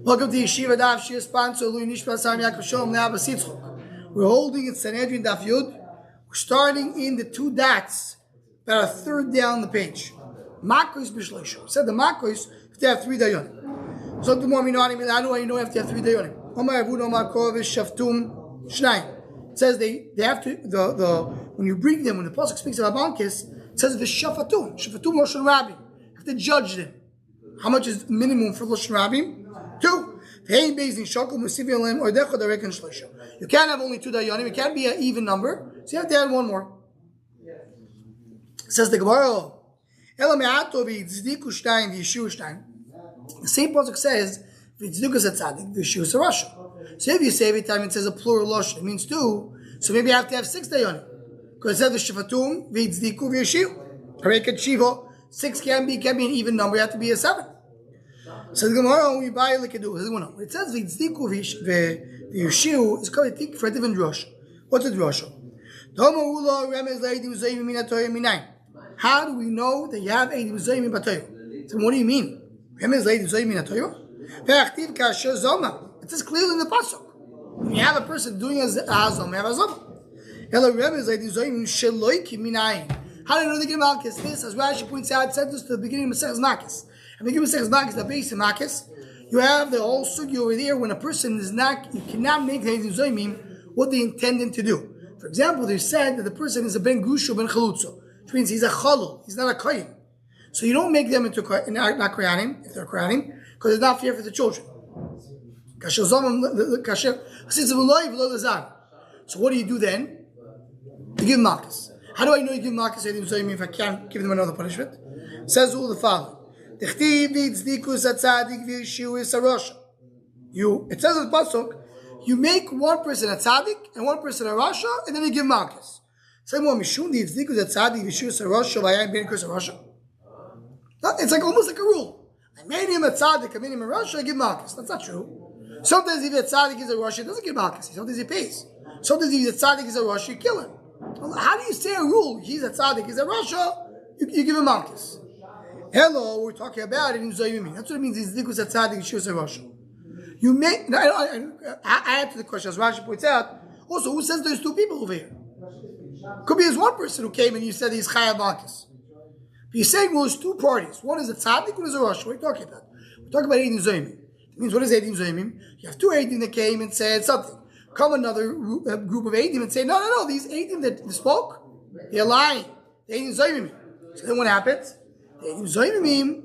Welcome to Yeshiva Daf. Shir sponsor Lui Nishma Sam Yaakov Shalom Le'Abba Sitzchok. We're holding in Sanhedrin Daf Yud. We're starting in the two dots that are third down the page. Makos b'shloisho. Said the makos if they have 3 dayonim. So the more minonim, I know why you know have to have 3 dayonim. Omar Avud Omar Kovish Shaftum Shnayim. It says they have to the when you bring them, when the pasuk speaks about bankis, it says v'shafatum loshen rabbi. You have to judge them. How much is minimum for loshen rabbi? 2. You can't have only 2 dayanim. It can't be an even number, so you have to add one more. It says the Gemara. The same pasuk says v'tzdikus atzadik v'shus harasha. So if you say every time it says a plural loshen, it means 2. So maybe you have to have 6 dayanim. Because it says v'shifatum v'tzdiku v'yeshiu. Hareket shiva. 6 can be an even number. You have to be a 7. So the Gemara we buy like it do. It says v'tzdiku v'yeshiu is called a for a different drush. What's a drush? How do we know that you have eidim zoyim b'Torah? So what do you mean? It says clearly in the pasuk. When you have a person doing a zoma, you have a zoma. How do you know they get malchus? This, as Rashi points out, said this to the beginning of Masechus Makis. And the beginning of Masechus Makis, the base of Makis, you have the whole sugi over there when a person is not, you cannot make the eidim zoyim what they intended to do. For example, they said that the person is a ben gushu ben chalutzo, which means he's a chalul, he's not a kohen. So you don't make them into not koyanim, if they're koyanim, because it's not fair for the children. So what do you do then? You give malchus. How do I know you give malchus if I can't give them another punishment? It says all the following. It says in the pasuk, you make one person a tzaddik and one person a rasha, and then you give malchus. Say more mishum the tzaddik is a tzaddik v'shu sarasha v'ayim ben kus rasha. It's like almost like a rule. I made him a tzaddik, I made him a rasha, I give malchus. That's not true. Sometimes if a tzaddik is a rasha, he doesn't give malchus. Sometimes he pays. Sometimes if a tzaddik is a rasha, you kill him. How do you say a rule? He's a tzaddik, he's a rasha, you give him malchus. Hello, we're talking about it in Zoyimim. That's what it means. He's a tzaddik, he's a rasha. You make. I add to the question as Rashi points out. Also, who says there's 2 people over here? Could be as one person who came and you said he's chayav malchus. But you're saying well, there's 2 parties. One is a tzaddik, one is a rasha. What are you talking about? We're talking about eidim zoyimim. It means what is eidim zoyimim? You have 2 eidim that came and said something. Come another group of eidim and say no. These eidim that spoke, they're lying. The eidim zoyimim. So then what happens? The eidim zoyimim.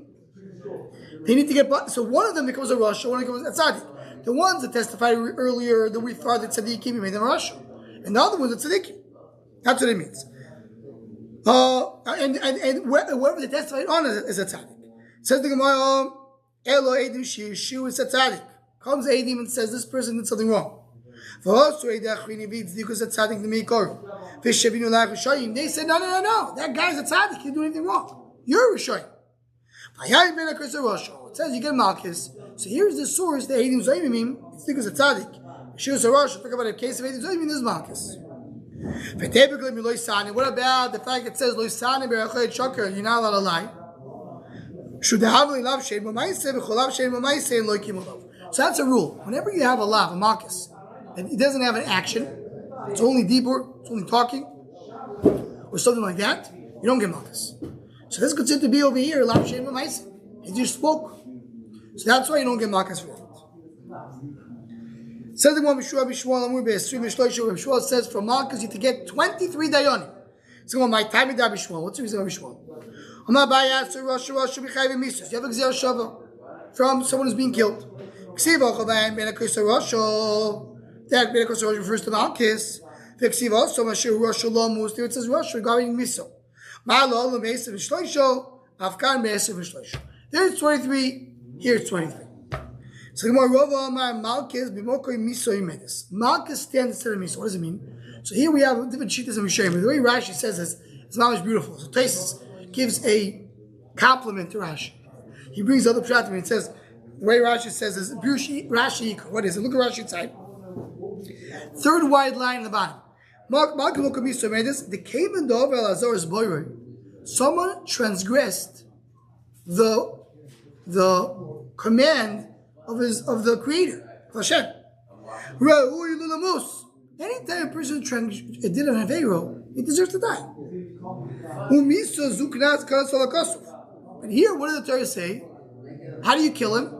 They need to get. So one of them becomes a rasha, one becomes a tzaddik. The ones that testified earlier that we thought that tzaddikim, we made them a rasha, and the other ones are tzaddikim. That's what it means. And whoever they testified on is a tzaddik. Says the Gemara, Elo Eidim Shu is a tzaddik. Comes Eidim and says this person did something wrong. They said no. That guy's a tzaddik. He didn't do anything wrong. You're a rishoyim. It says you get malchus. So here's the source. The Eidim Zoyimim. It's because a tzaddik. Shu Sarash. Talk about a case of Eidim Zoyimim. This is malchus. What about the fact that it says loisani berachayit shakar? You're not allowed to lie. So that's a rule. Whenever you have a lav, a malchus, and it doesn't have an action, it's only dibur, it's only talking, or something like that, you don't get malchus. So this considered to be over here, lav shein b'maiseh. He just spoke. So that's why you don't get malchus for it. Says the one Bishwal says from malchus you to get 23 dayanim. So my time is Bishwal. What's the reason of Bishwal? You have a gzir shava from someone who's being killed. That refers to malchus. There it says regarding miso. There it's 23. Here it's 23. So Malchus stands instead of miso. What does it mean? So here we have different shittas and Rishayim. The way Rashi says this, it's not much beautiful. So Taisus gives a compliment to Rashi. He brings other pshatim and it says the way Rashi says is Rashi. What is it? Look at Rashi side. 3rd wide line in the bottom. The Kavan Dov El Azor's boyroy. Someone transgressed the command of the Creator, of Hashem. Anytime a person did an Aveiro, he deserves to die. But here, what does the Torah say? How do you kill him?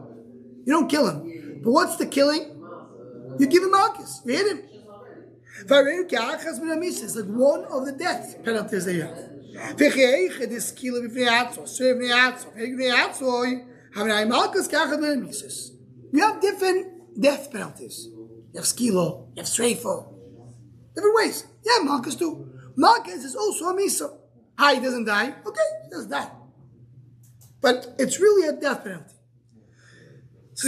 You don't kill him. But what's the killing? You give him Malchus. You hit him. It's like one of the death penalties that you have. You have different death penalties. You have skilo, you have streifo. Different ways. Yeah, Malchus too. Malchus is also a misa. He doesn't die. Okay, he doesn't die. But it's really a death penalty. If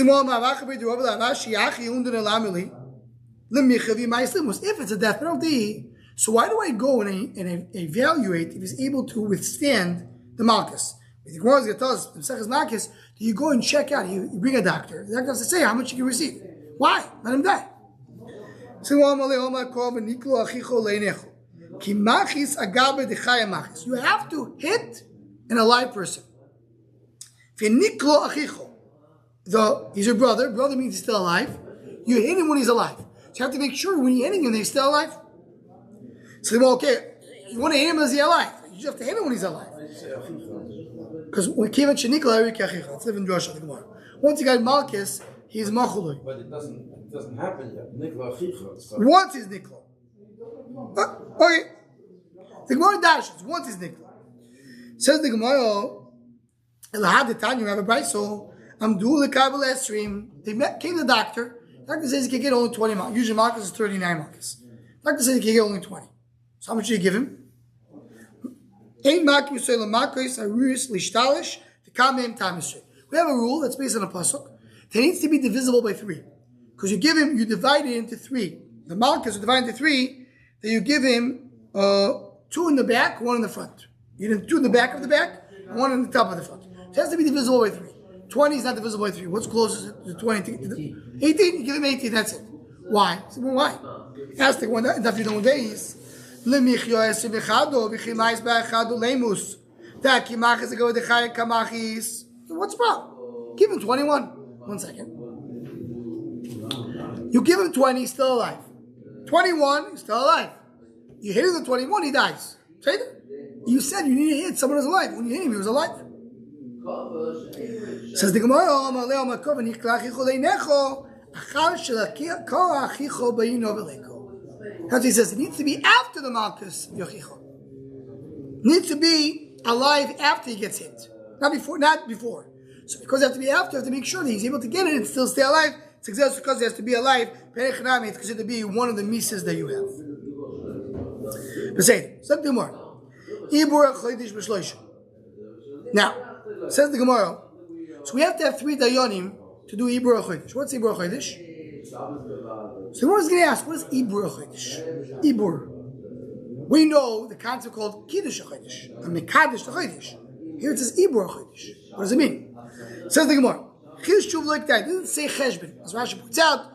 it's a death penalty, so why do I go and evaluate if he's able to withstand the Malchus? If the Gemara is going to tell us, do you go and check out? You bring a doctor. The doctor has to say how much you can receive. Why? Let him die. You have to hit an alive person. He's your brother. Brother means he's still alive. You hit him when he's alive. So you have to make sure when you're hitting him, he's still alive. So, okay, you want to hit him as he's alive. You just have to hit him when he's alive. Because when Kivan Shenikla, it's living Joshua, the Gemara. Once you got Malchus, he's Machului. But it doesn't happen yet. Nikla Achicha. Once he's Nikla. Okay. The Gemara dashes. Once he's Nikla. Says the Gemara, Elahad the Tanya, you have a brayso. Amdul Kabul Esrim. They came to the doctor. The doctor says he can get only 20 Malchus. Usually Malchus is 39 Malchus. The doctor says he can get only 20. So how much do you give him? We have a rule that's based on a pasuk. It needs to be divisible by 3. Because you divide it into 3. The Malchus are divided into 3, then you give him 2 in the back, 1 in the front. You give him 2 in the back of the back, and 1 in the top of the front. It has to be divisible by 3. 20 is not divisible by 3. What's closest to 20? 18, you give him 18, that's it. Why? So, well, why? Ask the one that you don't days. What's the problem? Give him 21. 1 second. You give him 20, he's still alive. 21, he's still alive. You hit him with 21, he dies. Say that. You said you need to hit someone who's alive. When you hit him, he was alive. Says the Gemara, he says it needs to be after the Malchus of Yochicho. It needs to be alive after he gets hit. Not before. So because it has to be after, you have to make sure that he's able to get it and still stay alive. It's exactly because he has to be alive. It's considered to be one of the mises that you have. Something more. Now, says the Gemara, so we have to have 3 dayanim to do Ibur HaChodesh. What's Ibur HaChodesh? So Gemara is going to ask, what is Ibur HaChodesh? Ibur. We know the concept called Kiddush HaChodesh, and Mekadesh HaChodesh. Here it says Ibur HaChodesh. What does it mean? Says the Gemara, Kiddush Shuv like that. It doesn't say Cheshbon. As Rashi points out,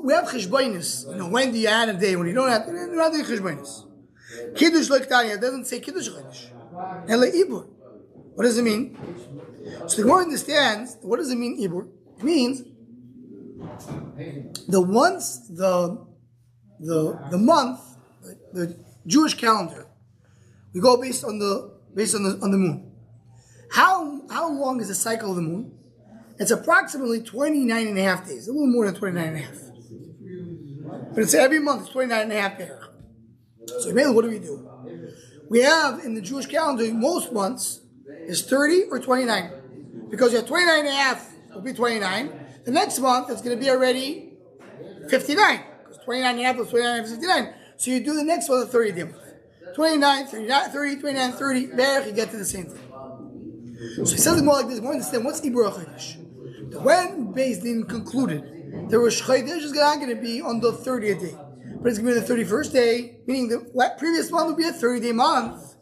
we have Cheshbonis. When do you add a day? When you don't have, you're not doing Cheshbonis. Kiddush like that, it doesn't say Kiddush HaChodesh. And like Ibur. What does it mean? So the Gemara understands, what does it mean, Ibur? It means the month, the Jewish calendar, we go based on the moon. How long is the cycle of the moon? It's approximately 29 and a half days, a little more than 29 and a half. But it's every month, it's 29 and a half days. So mainly, what do? We have in the Jewish calendar, most months is 30 or 29. Because you have 29 and a half, will be 29. The next month, it's going to be already 59. Because 29 and a half plus 29 is 59. So you do the next one, the 30 day month. 29, 39, 30, 29, 30, there you get to the same thing. So he says it more like this. More understand what's Ibur HaChodesh. When Beis Din concluded the Rosh Chodesh is not going to be on the 30th day, but it's going to be the 31st day, meaning the previous month will be a 30-day month.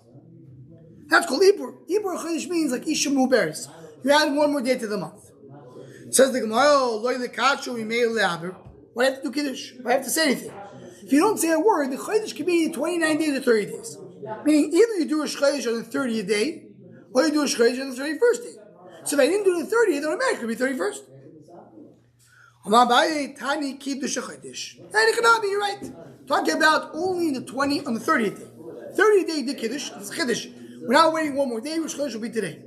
That's called Ibur. Ibur HaChodesh means like Isha Muberis. You add one more day to the month. Says the Gemara, Loi Lekacho, we may le'aber. Why do you have to do Kiddush? Why do you have to say anything? If you don't say a word, the Chodesh can be 29 days or 30 days. Meaning either you do a Chodesh on the 30th day, or you do a Chodesh on the 31st day. So if I didn't do the 30th, automatically it would be 31st. Tani Kiddush HaChodesh. You're right. Talking about only the 30th day. 30th day, the Kiddush, it's Kiddush. We're not waiting one more day, Rosh Chodesh will be today.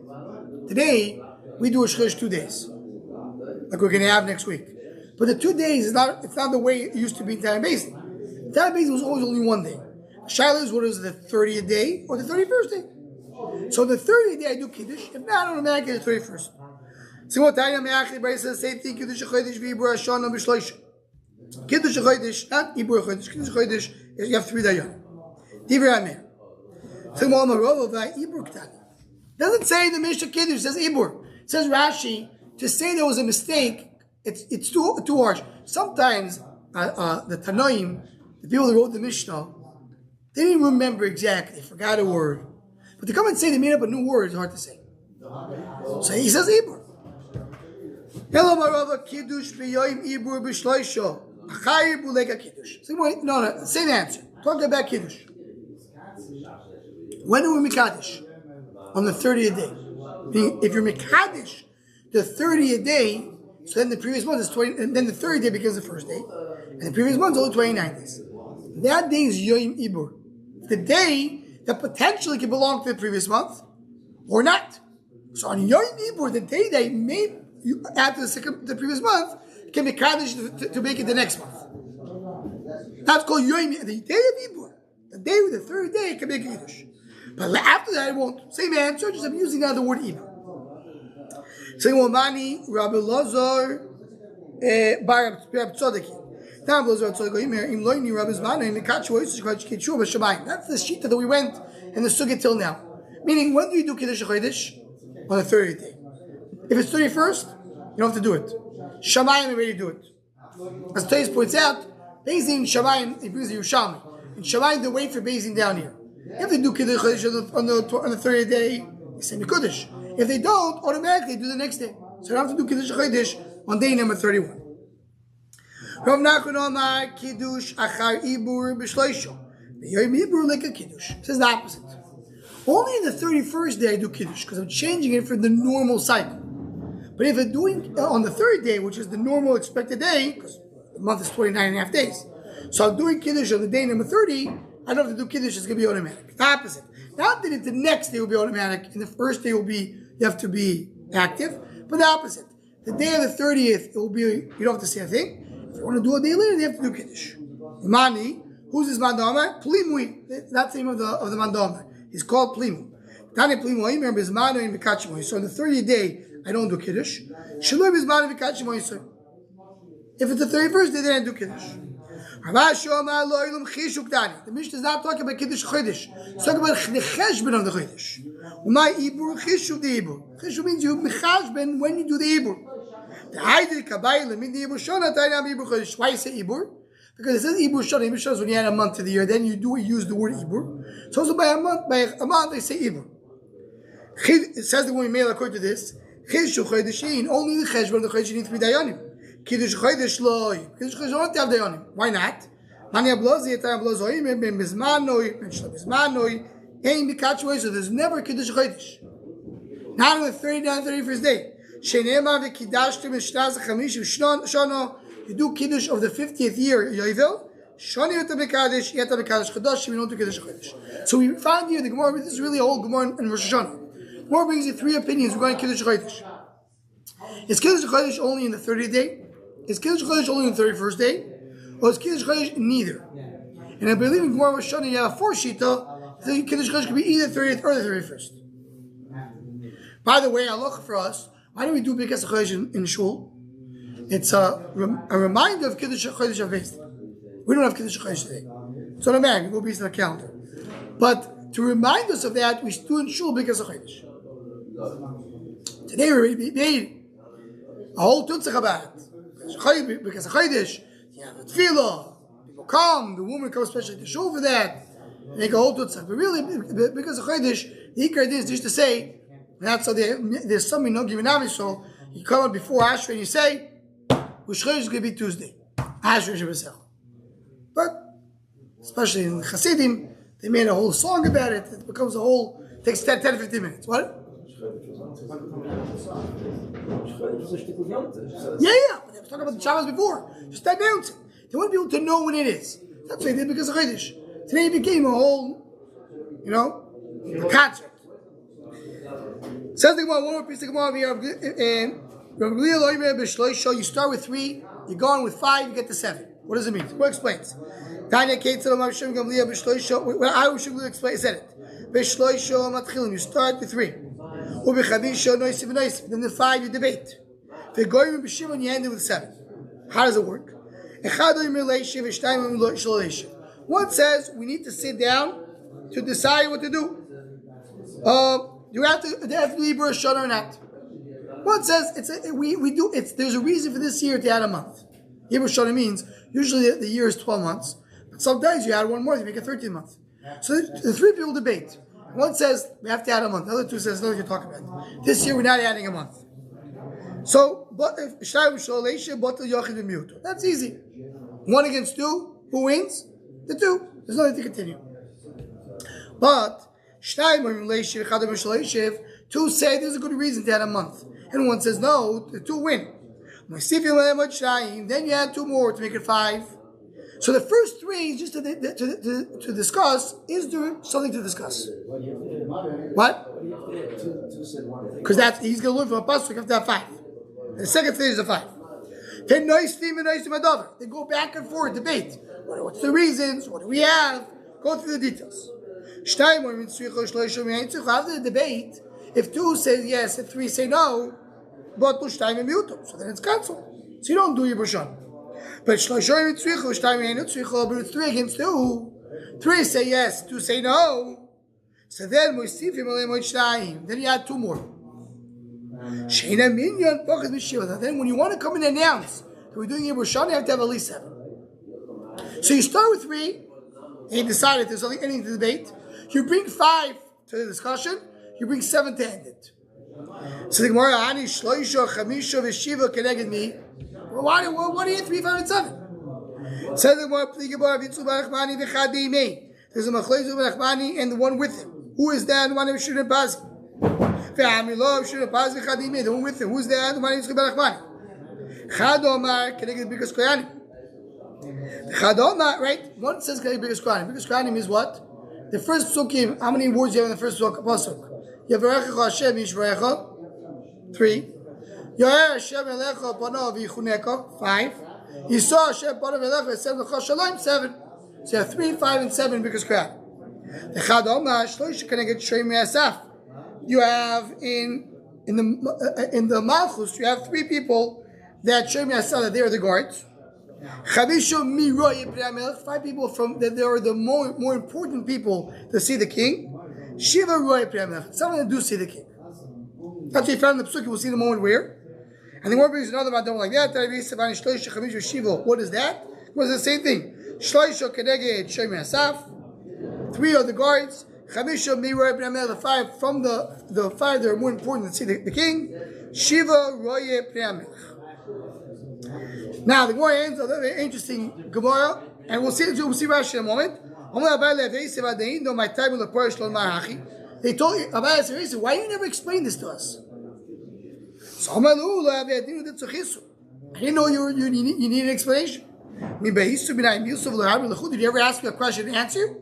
Today, we do Rosh Chodesh 2 days. Like we're going to have next week. But the 2 days, it's not the way it used to be in Time Basin. Time Basin was always only one day. Shaila is what is the 30th day or the 31st day. So the 30th day I do Kiddush. If not, I'm going to make it the 31st. So what time says same thing, Kiddush HaChodesh v'Ibur HaShana b'Shloisha. Kiddush HaChodesh, not Ibur HaChodesh. Kiddush HaChodesh, you have to be Dayan. Divrei HaMeir. So Ibur Ktani. Doesn't say in the Mishnah Kiddush, it says Ibur. It says Rashi, to say there was a mistake, it's too harsh. Sometimes the Tanoim, the people that wrote the Mishnah, they didn't remember exactly, they forgot a word. But to come and say they made up a new word is hard to say. So he says Ibur. Hello, my Rava, Kiddush b'yoyim Ibur b'shloisho. Achai Ibur lega Kiddush. No, same answer. Talk about Kiddush. When do we Mekadesh? On the 30th day. Meaning, if you're Mekadesh, the 30th day, so then the previous month is 20, and then the 30th day becomes the first day, and the previous month is only 29 days. That day is Yoyim Ibur. The day that potentially can belong to the previous month, or not. So on Yoyim Ibur, the day they made you add to the previous month, can be Kaddish to make it the next month. That's called Yoyim, the day of Ibur. The day with the third day can make Kiddush. But after that, I won't. Same answer, just I'm using now the word Ibur. Saying, Wamani, Rabbi Lazar, Bar Tzodeki. That's the shita that we went in the Sukkah till now. Meaning, when do you do Kiddush HaChodesh? On the 30th day. If it's 31st, you don't have to do it. Shamayim already do it. As Tais points out, Bezin Shamayim, it brings the Yerushalmi. In Shamayim, they wait for Bezin down here. If they do Kiddush HaChodesh on the 30th day, they say Kiddush. If they don't, automatically do the next day. So you don't have to do Kiddush HaChodesh on day number 31. Rav Nachman Omar Kiddush Achar Ibur B'Shloisho. B'Yoyim Ibur like a Kiddush. Says the opposite. Only in the 31st day I do Kiddush because I'm changing it for the normal cycle. But if I'm doing on the third day, which is the normal expected day, because the month is 29 and a half days, so I'm doing Kiddush on the day number 30, I don't have to do Kiddush, it's going to be automatic. The opposite. Not that the next day will be automatic, and the first day will be, you have to be active, but the opposite. The day of the 30th, it will be, you don't have to say a thing. If you want to do a day later, you have to do Kiddush. Mani, who's this Mandama? Plimui. That's the name of the Mandama. He's called Plimu. Tani Plimu, I remember his Manu in Vikachimoy. So on the 30th day, I don't do Kiddush. Shalom is Manu Vikachimoy. If it's the 31st day, then I do Kiddush. The Mishnah is not talking about Kiddush Chodesh. It's talking about the Cheshben of the Chodesh. My Ibur, Chishuv the Ibur. Chishuv means you Mechashben when you do the Ibur. The Haidil Kabayla mean the Ibur Shona Tainam Ibur Chodesh. Why say Ibur? Because it says Ibur Shona. Ibur Shona is when you add a month to the year. Then you use the word Ibur. So also by a month they say Ibur. It says that when we made according to this, Chishuv Chodeshin, only the Cheshben of the Chodesh needs to be Dayanim. Kiddush Chodesh loy. Kiddush Chodesh don't have Dayanim. Why not? Mani Ablozi, Etan Ablozi, Ben Bizmanoi, Ben Shlo Bizmanoi, Ein Bikachway, so there's never Kiddush Chodesh. Not on the 39th, 31st day. Shenema v'kidashtem eshnaz chamish v'shono. You do Kiddush of the 50th year, Yovel. Shoni yata b'kadosh, yata b'kadosh chodesh, we don't do Kiddush Chodesh. So we found here the Gemara, this is really a whole Gemara in Rosh Hashanah. The Gemara brings you three opinions regarding Kiddush Chodesh. Is Kiddush Chodesh only in the 30th day? Is Kiddush Chodesh only in the 31st day? Or is Kiddush Chodesh neither? And I believe in Gemara Rosh Hashanah you have a fourth shita. So Kiddush Chodesh could be either 30th or the 31st. By the way, halacha for us, why do we do Birkas Chodesh in shul? It's a reminder of Kiddush Chodesh Avest. We don't have Kiddush Chodesh today. It's on a bag, it will be on the calendar. But to remind us of that, we do in shul Birkas Chodesh. Today we made a whole tutzach about it. Because of Chodesh, you have a tefillah, people come, the woman comes especially to shul for that, make a whole tutzach. But really, because of Chodesh, the ikar is just to say, that's so there's something no giving out, so you come up before Ashra and you say, Rosh Chodesh is going to be Tuesday. Ashra Shabbat. But, especially in Hasidim, they made a whole song about it. It becomes a whole, it takes 10 to 15 minutes. What? Yeah. But they were talking about the Shabbos before. Just announce it. They want people to know when it is. That's what they did because of Chiddush. Today it became a whole, a concert. Says the Gemara, one more piece of Gemara here. You start with 3, you go on with 5, you get to 7. What does it mean? What explains? Tanya Kate said, I should explain said it. You start with 3. Then the 5 you debate. And you end it with 7. How does it work? One says we need to sit down to decide what to do. Do we have to be Rosh Hashanah or not? One says there's a reason for this year to add a month. Rosh Hashanah means usually the year is 12 months, but sometimes you add one more, you make it 13 months. So the 3 people debate. One says we have to add a month. The other 2 says no, you're talking about. This year we're not adding a month. So, that's easy. 1 against 2, who wins? The 2. There's nothing to continue. But 2 say there's a good reason to add a month, and 1 says no, the 2 win. Then you add 2 more to make it 5. So the first 3 is just to discuss. Is there something to discuss? What? Because he's going to learn from a pasuk. You have to have 5. The second stage is a 5. Then they go back and forth, debate. What's the reasons? What do we have? Go through the details. After the debate, if 2 say yes and 3 say no, so then it's cancelled. So you don't do your Yibushan. But it's 3 against 2. 3 say yes, 2 say no. So then you add 2 more. Then when you want to come and announce that we're doing Yibushan, you have to have at least 7. So you start with 3, and you decide if there's anything to debate. You bring 5 to the discussion, you bring 7 to end it. So the Gemara, Ani Shloisha, Chamisha, Veshiva, connected me. Well, what are you 3, 5, and 7? Says the Gemara, there's a Machlezu Barachmani and the one with him. Who is that? The one who shouldn't pass. The one with him. Who's that? The one who's Barachmani. Chadomar, connected because Koyanim. Chadomar, right? One says connected because Koyanim. Because Koyanim is what? The first psukim, how many words do you have in the first pasuk? Yevarechecha Hashem Yishvarecha, 3. Yoher Hashem Elecha Panav Yichuneka, 5. Yisah Hashem Panav Elecha Yisem Lecha Shalom, 7. So you have 3, 5, and 7 because Koyanim. The Chadoma Shloisha connected Shreim Yasaf. You have in the Malchus, you have 3 people that Shreim Yasaf, that they are the guards. 5 people from that they are the more important people to see the king. Shiva Roy Priyamel. Some of them do see the king. That's what you found in the Psuki. We'll see the moment where. And the more brings another one like that. What is that? It was the same thing. Shloisha Kedeged Shem Yasaf. 3 are the guards. Chamisha Miroy Priyamel. The 5 from the 5 that are more important to see the king. Shiva Roy Priyamel. Now the Gemara ends a very interesting Gemara, and we'll see Rashi in a moment. They told you, why you never explained this to us? So I didn't know you need an explanation. Did you ever ask me a question and answer?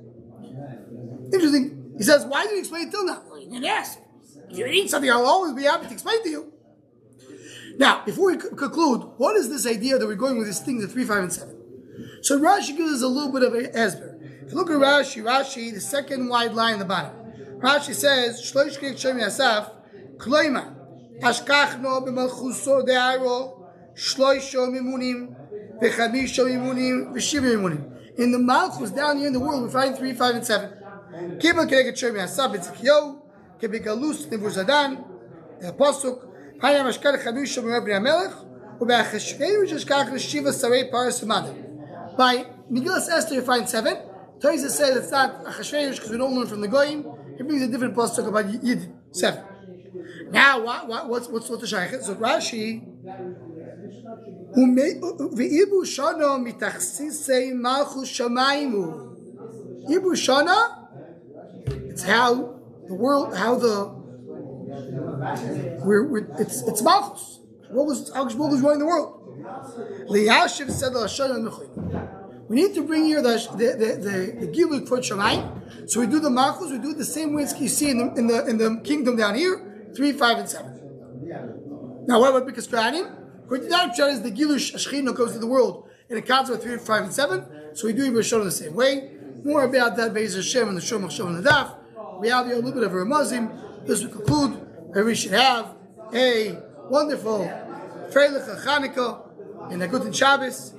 Interesting. He says, why did you explain it till now? Well, you didn't ask. If you eat something, I'll always be happy to explain to you. Now, before we conclude, what is this idea that we're going with these things at 3, 5, and 7? So Rashi gives us a little bit of an esber. If you look at Rashi, the second wide line in the bottom, Rashi says, Shloish Kek Shem Yasaf, Kloima, Ashkachno b'malchuso de'aro, Shloisho mimunim, v'chamisho mimunim, v'shiva mimunim. In the Malchus, down here in the world, we find 3, 5, and 7. Kibel Kek Shem Yasaf, Ezekiel, Kebegalus, Nebuzadan, the Apostle, by Megillas Esther you find 7. Toisa says it's not Achashverosh because we don't learn from the Goyim. He brings a different pasuk about Yid 7. Now what's the Shaykh? So Rashi V'ibu Shana mitachsisei malchus shamayim. Ibu Shana, it's how the It's Malchus. Hakadosh Baruch is running the world. Liyashiv said we need to bring here the Gilui for Shamayim. So we do the Malchus. We do it the same way as you see in the kingdom down here, 3, 5, and 7. Now, what about because Kohanim? According to that Pshat is the Gilui Shechina comes to the world in a concept of 3, 5, and 7. So we do Yibashon the same way. More about that Be'ez Hashem and the Shom Hashem and the Daf. We have here a little bit of a Ramazim. This we conclude that we should have a wonderful Freilich Chanukah and a good Shabbos.